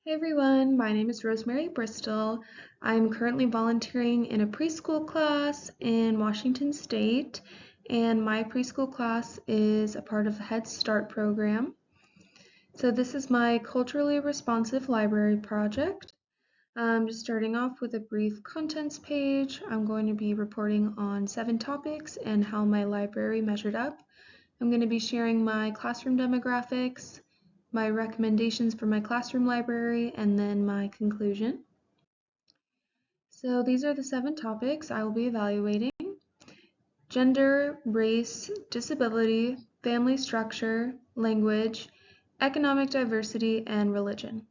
Hey everyone, my name is Rosemary Bristol. I'm currently volunteering in a preschool class in Washington State, and my preschool class is a part of the Head Start program. So this is my culturally responsive library project. Just starting off with a brief contents page, I'm going to be reporting on 7 topics and how my library measured up. I'm going to be sharing my classroom demographics, my recommendations for my classroom library, and then my conclusion. So these are the 7 topics I will be evaluating: gender, race, disability, family structure, language, economic diversity, and religion.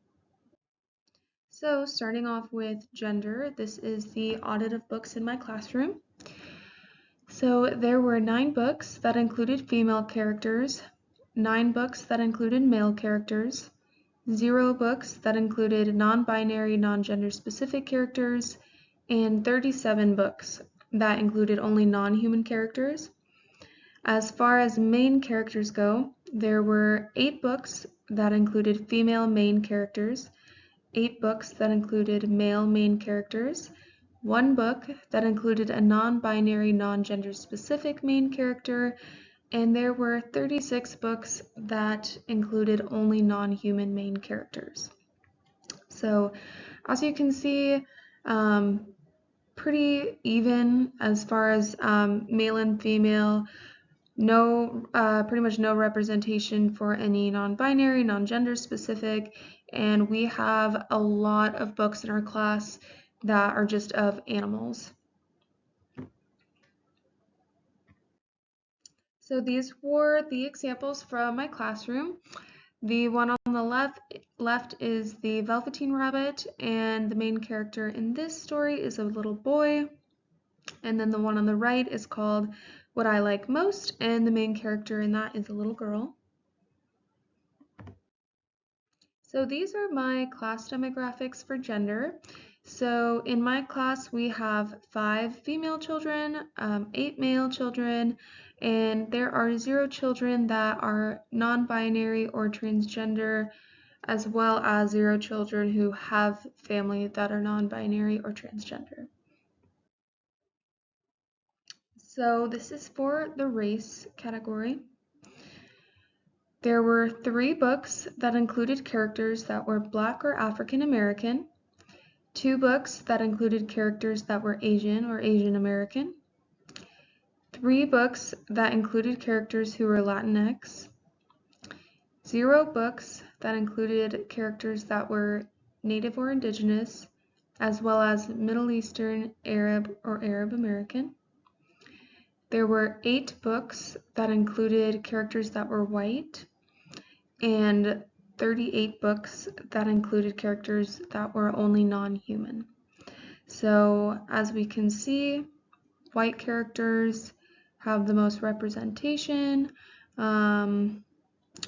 So starting off with gender, this is the audit of books in my classroom. So there were 9 books that included female characters, 9 books that included male characters, 0 books that included non-binary, non-gender specific characters, and 37 books that included only non-human characters. As far as main characters go, there were 8 books that included female main characters, 8 books that included male main characters, 1 book that included a non-binary, non-gender specific main character, and there were 36 books that included only non-human main characters. So as you can see, pretty even as far as male and female. Pretty much no representation for any non-binary, non-gender specific, and we have a lot of books in our class that are just of animals. So these were the examples from my classroom. The one on the left is the Velveteen Rabbit, and the main character in this story is a little boy. And then the one on the right is called What I Like Most, and the main character in that is a little girl. So these are my class demographics for gender. So in my class we have 5 female children, 8 male children, and there are 0 children that are non-binary or transgender, as well as 0 children who have family that are non-binary or transgender. So this is for the race category. There were 3 books that included characters that were Black or African American, 2 books that included characters that were Asian or Asian American, 3 books that included characters who were Latinx, 0 books that included characters that were Native or Indigenous, as well as Middle Eastern, Arab, or Arab American. There were 8 books that included characters that were white, and 38 books that included characters that were only non-human. So as we can see, white characters have the most representation, and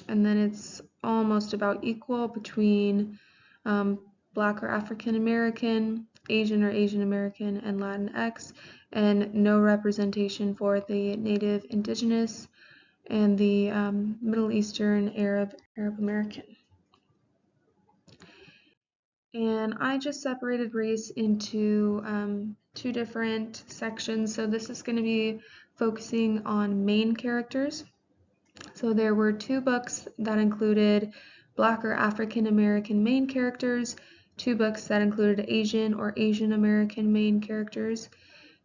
then it's almost about equal between Black or African American, Asian or Asian American, and Latinx, and no representation for the Native, Indigenous, and the Middle Eastern, Arab American. And I just separated race into 2 different sections. So this is going to be focusing on main characters. So there were 2 books that included Black or African American main characters, 2 books that included Asian or Asian American main characters,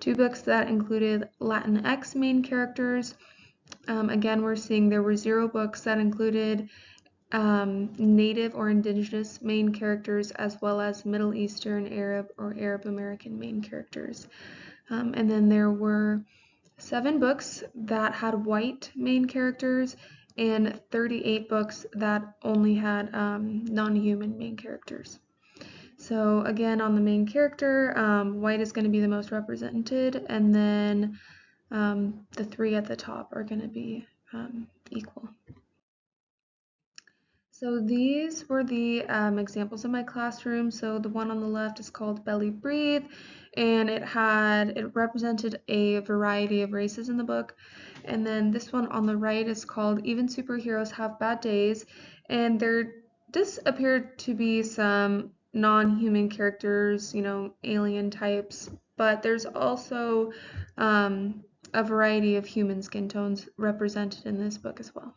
2 books that included Latinx main characters. Again, we're seeing there were 0 books that included Native or Indigenous main characters, as well as Middle Eastern, Arab, or Arab American main characters. And then there were 7 books that had white main characters and 38 books that only had non-human main characters. So again, on the main character, white is going to be the most represented, and then the 3 at the top are going to be equal. So these were the examples in my classroom. So the one on the left is called Belly Breathe, and it represented a variety of races in the book. And then this one on the right is called Even Superheroes Have Bad Days, and they're this appeared to be some non-human characters, alien types, but there's also a variety of human skin tones represented in this book as well.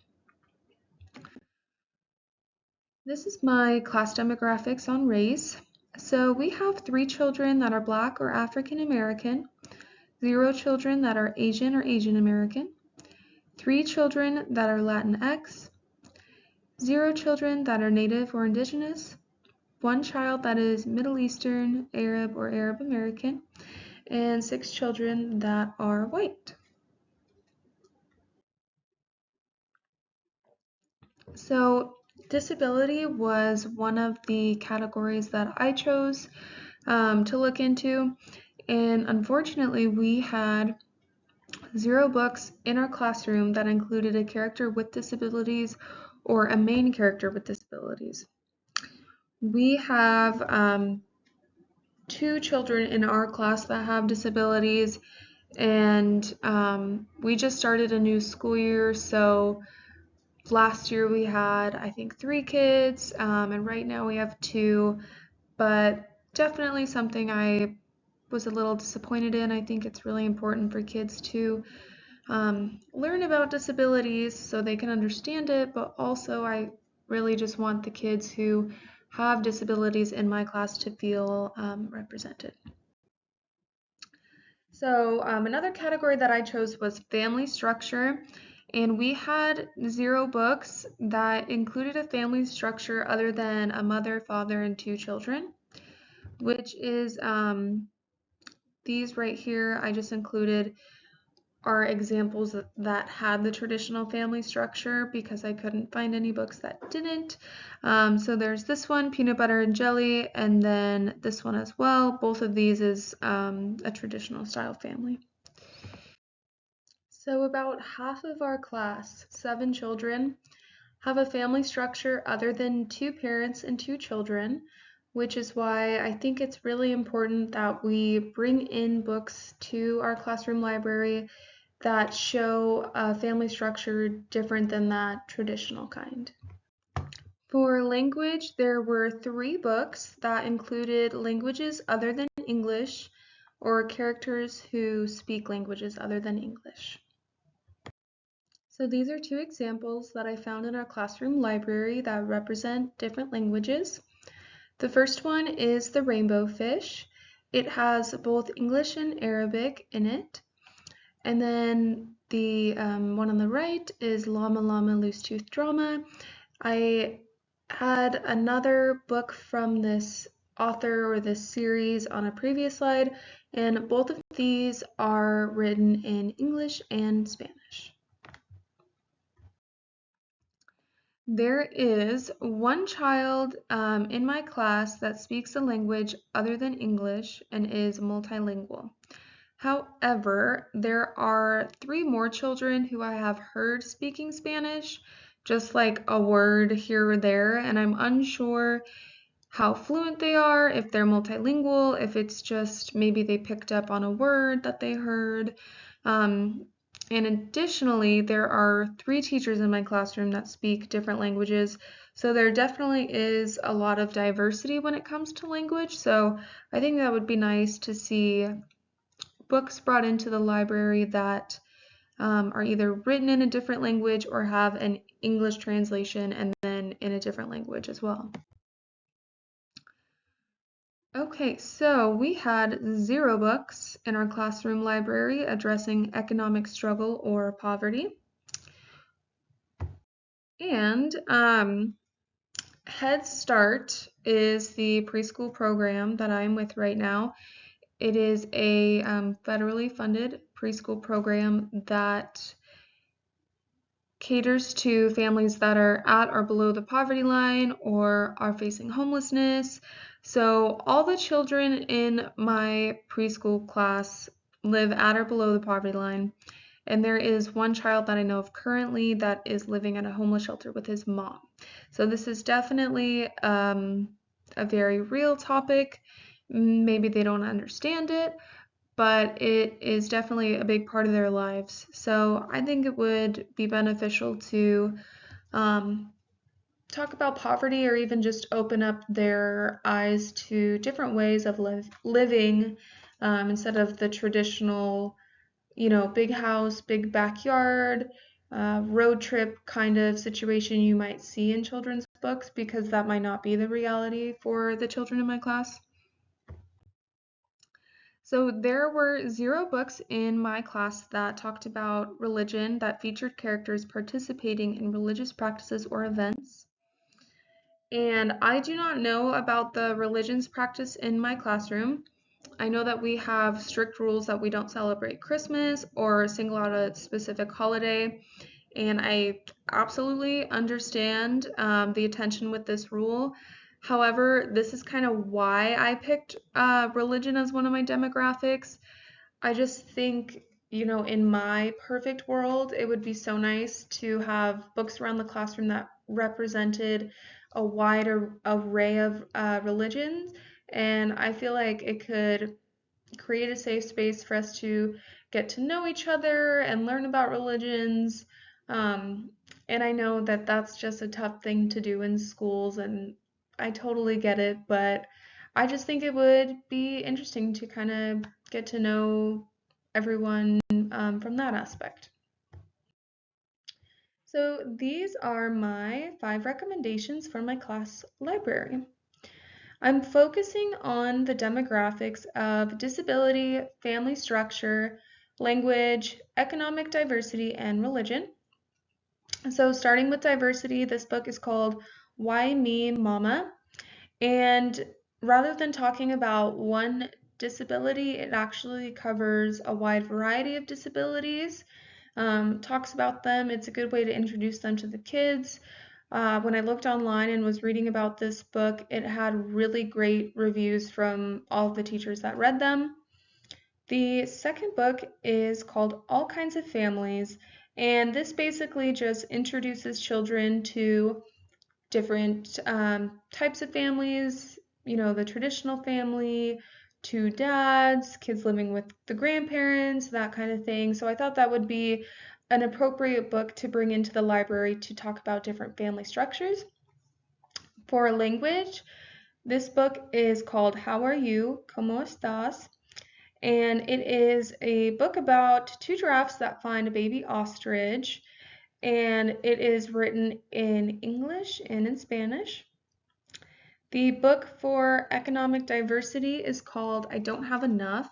This is my class demographics on race. So we have 3 children that are Black or African American, 0 children that are Asian or Asian American, 3 children that are Latinx, 0 children that are Native or Indigenous, 1 child that is Middle Eastern, Arab, or Arab American, and 6 children that are white. So disability was one of the categories that I chose to look into, and unfortunately we had 0 books in our classroom that included a character with disabilities or a main character with disabilities. We have 2 children in our class that have disabilities, and we just started a new school year, so last year we had, I think, 3 kids, and right now we have 2, but definitely something I was a little disappointed in. I think it's really important for kids to learn about disabilities so they can understand it, but also I really just want the kids who have disabilities in my class to feel represented. So another category that I chose was family structure, and we had 0 books that included a family structure other than a mother, father, and 2 children, which is these right here. I just included are examples that had the traditional family structure because I couldn't find any books that didn't. So there's this one, Peanut Butter and Jelly, and then this one as well. Both of these is a traditional style family. So about half of our class, 7 children, have a family structure other than 2 parents and 2 children, which is why I think it's really important that we bring in books to our classroom library that show a family structure different than that traditional kind. For language, there were 3 books that included languages other than English or characters who speak languages other than English. So these are 2 examples that I found in our classroom library that represent different languages. The first one is the rainbow fish. It has both English and Arabic in it. And then the one on the right is Llama Llama Loose Tooth Drama. I had another book from this author or this series on a previous slide, and both of these are written in English and Spanish. There is 1 child in my class that speaks a language other than English and is multilingual. However, there are 3 more children who I have heard speaking Spanish, just like a word here or there, and I'm unsure how fluent they are, if they're multilingual, if it's just maybe they picked up on a word that they heard. And additionally, there are 3 teachers in my classroom that speak different languages, so there definitely is a lot of diversity when it comes to language, so I think that would be nice to see books brought into the library that are either written in a different language or have an English translation and then in a different language as well. Okay, so we had 0 books in our classroom library addressing economic struggle or poverty. And Head Start is the preschool program that I'm with right now. It is a federally funded preschool program that caters to families that are at or below the poverty line or are facing homelessness. So all the children in my preschool class live at or below the poverty line. And there is 1 child that I know of currently that is living at a homeless shelter with his mom. So this is definitely a very real topic. Maybe they don't understand it, but it is definitely a big part of their lives. So I think it would be beneficial to talk about poverty or even just open up their eyes to different ways of living instead of the traditional, big house, big backyard, road trip kind of situation you might see in children's books, because that might not be the reality for the children in my class. So there were 0 books in my class that talked about religion that featured characters participating in religious practices or events. And I do not know about the religions practice in my classroom. I know that we have strict rules that we don't celebrate Christmas or single out a specific holiday, and I absolutely understand the attention with this rule. However, this is kind of why I picked religion as one of my demographics. I just think, in my perfect world, it would be so nice to have books around the classroom that represented a wider array of religions. And I feel like it could create a safe space for us to get to know each other and learn about religions. Um, and I know that that's just a tough thing to do in schools, and I totally get it, but I just think it would be interesting to kind of get to know everyone from that aspect. So these are my 5 recommendations for my class library. I'm focusing on the demographics of disability, family structure, language, economic diversity, and religion. So, starting with diversity, this book is called Why Me, Mama? And rather than talking about one disability, it actually covers a wide variety of disabilities, talks about them. It's a good way to introduce them to the kids. When I looked online and was reading about this book, it had really great reviews from all of the teachers that read them. The second book is called All Kinds of Families, and this basically just introduces children to different types of families, the traditional family, two dads, kids living with the grandparents, that kind of thing. So I thought that would be an appropriate book to bring into the library to talk about different family structures. For language, this book is called How Are You? ¿Cómo estás? And it is a book about 2 giraffes that find a baby ostrich, and it is written in English and in Spanish. The book for economic diversity is called I Don't Have Enough.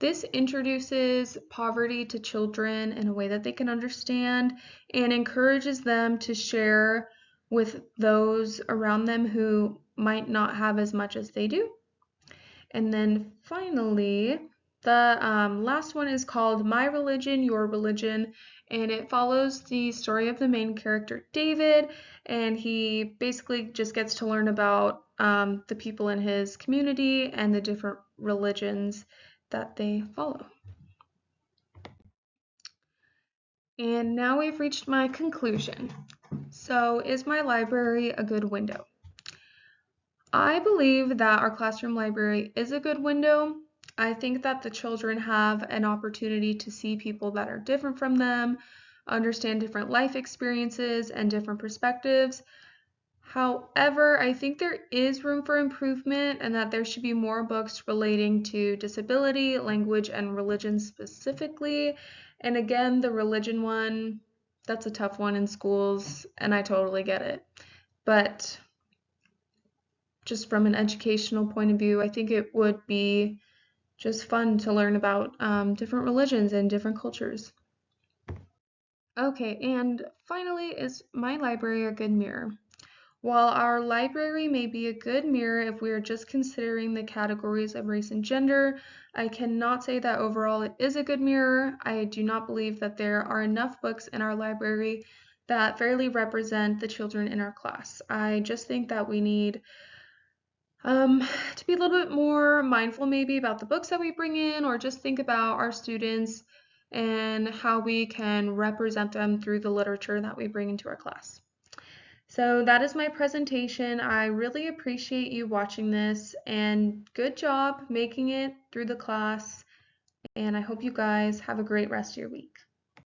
This introduces poverty to children in a way that they can understand and encourages them to share with those around them who might not have as much as they do. And then finally, the last one is called My Religion, Your Religion, and it follows the story of the main character, David, and he basically just gets to learn about the people in his community and the different religions that they follow. And now we've reached my conclusion. So, is my library a good window? I believe that our classroom library is a good window. I think that the children have an opportunity to see people that are different from them, understand different life experiences and different perspectives. However, I think there is room for improvement and that there should be more books relating to disability, language, and religion specifically. And again, the religion one, that's a tough one in schools, and I totally get it. But just from an educational point of view, I think it would be just fun to learn about different religions and different cultures. Okay, and finally, is my library a good mirror? While our library may be a good mirror if we are just considering the categories of race and gender, I cannot say that overall it is a good mirror. I do not believe that there are enough books in our library that fairly represent the children in our class. I just think that we need to be a little bit more mindful maybe about the books that we bring in, or just think about our students and how we can represent them through the literature that we bring into our class. So that is my presentation. I really appreciate you watching this, and good job making it through the class, and I hope you guys have a great rest of your week.